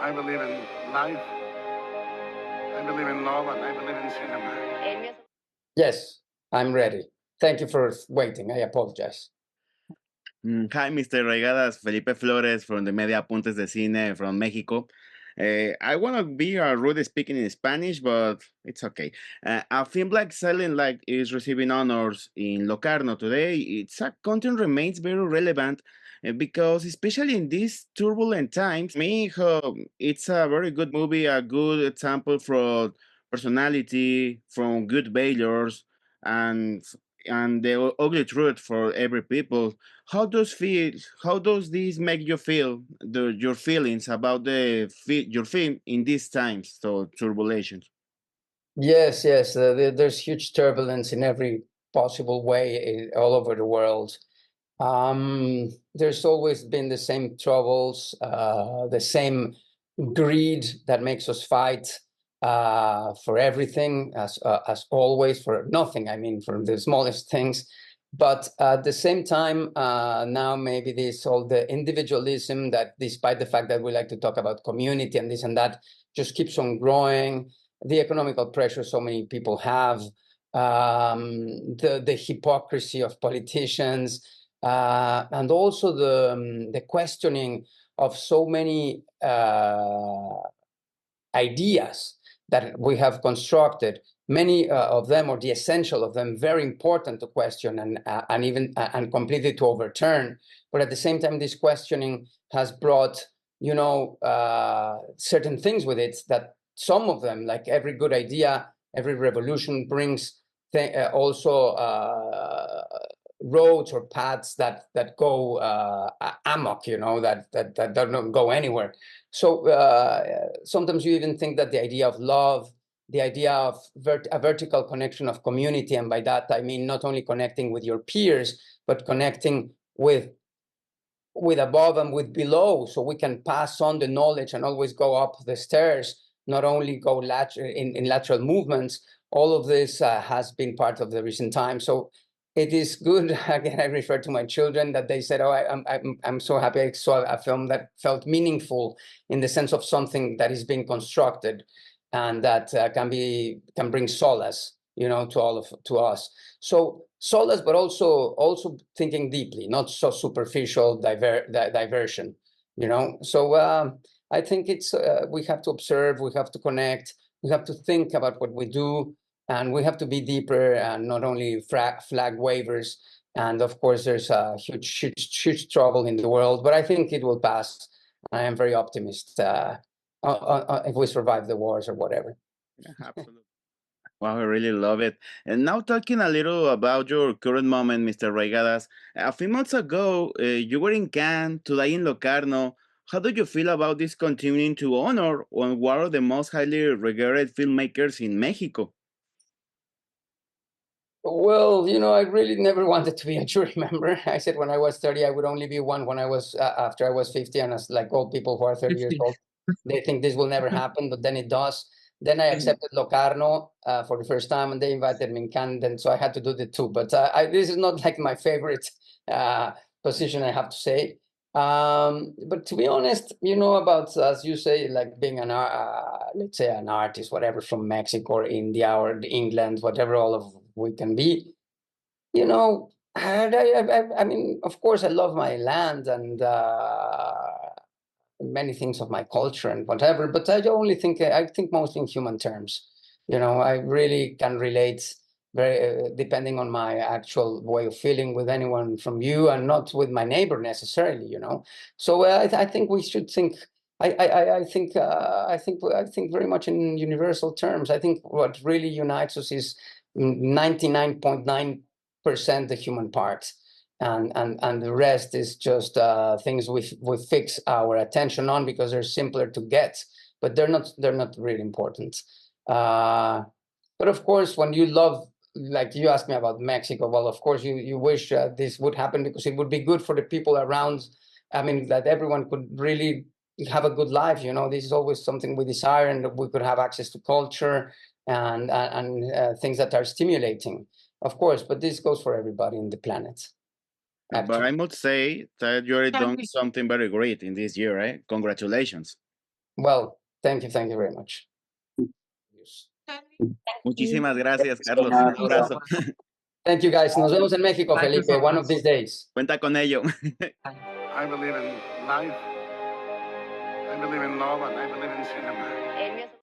I believe in life, I believe in love, and I believe in cinema. Yes, I'm ready. Thank you for waiting. I apologize. Hi, Mr. Reygadas, Felipe Flores from the Media Apuntes de Cine from Mexico. I want to be rude speaking in Spanish, but it's okay. A film like Silent Light is receiving honors in Locarno today. Its content remains very relevant because, especially in these turbulent times, me, it's a very good movie, a good example from personality, from good failures, and the ugly truth for every people. How does this make you feel, your feelings about your film in these times, so turbulence? Yes, yes. There's huge turbulence in every possible way all over the world. There's always been the same troubles, the same greed that makes us fight for everything, as always, for nothing. I mean, for the smallest things. But at the same time, now maybe this all the individualism that, despite the fact that we like to talk about community and this and that, just keeps on growing. The economical pressure so many people have, the hypocrisy of politicians, and also the questioning of so many ideas that we have constructed. Many of them, or the essential of them, very important to question and even and completely to overturn. But at the same time, this questioning has brought, certain things with it, that some of them, like every good idea, every revolution brings also roads or paths that go amok, that don't go anywhere. So sometimes you even think that the idea of love, the idea of a vertical connection of community, and by that I mean not only connecting with your peers, but connecting with above and with below, so we can pass on the knowledge and always go up the stairs, not only go in lateral movements. All of this has been part of the recent time. So it is good. Again, I refer to my children, that they said, "Oh, I'm so happy I saw a film that felt meaningful in the sense of something that is being constructed, and that can bring solace, to us." So solace, but also thinking deeply, not so superficial diversion. So I think it's we have to observe, we have to connect, we have to think about what we do, and we have to be deeper and not only flag wavers. And of course, there's a huge trouble in the world, but I think it will pass. I am very optimistic if we survive the wars or whatever. Yeah, absolutely. Wow, I really love it. And now talking a little about your current moment, Mr. Reygadas. A few months ago, you were in Cannes, today in Locarno. How do you feel about this continuing to honor one of the most highly regarded filmmakers in Mexico? Well, I really never wanted to be a jury member. I said when I was 30, I would only be one when I was after I was 50. And as like old people who are 30 years old, they think this will never happen, but then it does. Then I accepted Locarno for the first time, and they invited me in Cannes, and so I had to do the two. But this is not like my favorite position, I have to say. But to be honest, about, as you say, like being let's say an artist, whatever, from Mexico or India or England, whatever all of we can be, I mean, of course, I love my land and many things of my culture and whatever, but I think mostly in human terms. I really can relate very depending on my actual way of feeling with anyone from you, and not with my neighbor necessarily. So I think we should think. I think very much in universal terms. I think what really unites us is 99.9% the human part, and the rest is just things we fix our attention on because they're simpler to get, but they're not really important. But of course, when you love, like you asked me about Mexico, well, of course you wish this would happen, because it would be good for the people around. I mean, that everyone could really have a good life. This is always something we desire, and that we could have access to culture and things that are stimulating, of course. But this goes for everybody in the planet. But I must say that you already done something very great in this year, right? Congratulations. Well, thank you very much. Muchísimas gracias, Carlos. Un abrazo. Thank you, guys. Nos vemos en México, Thank you Felipe, so one much. of these days. Cuenta con ello. I believe in life. I believe in love, and I believe in cinema.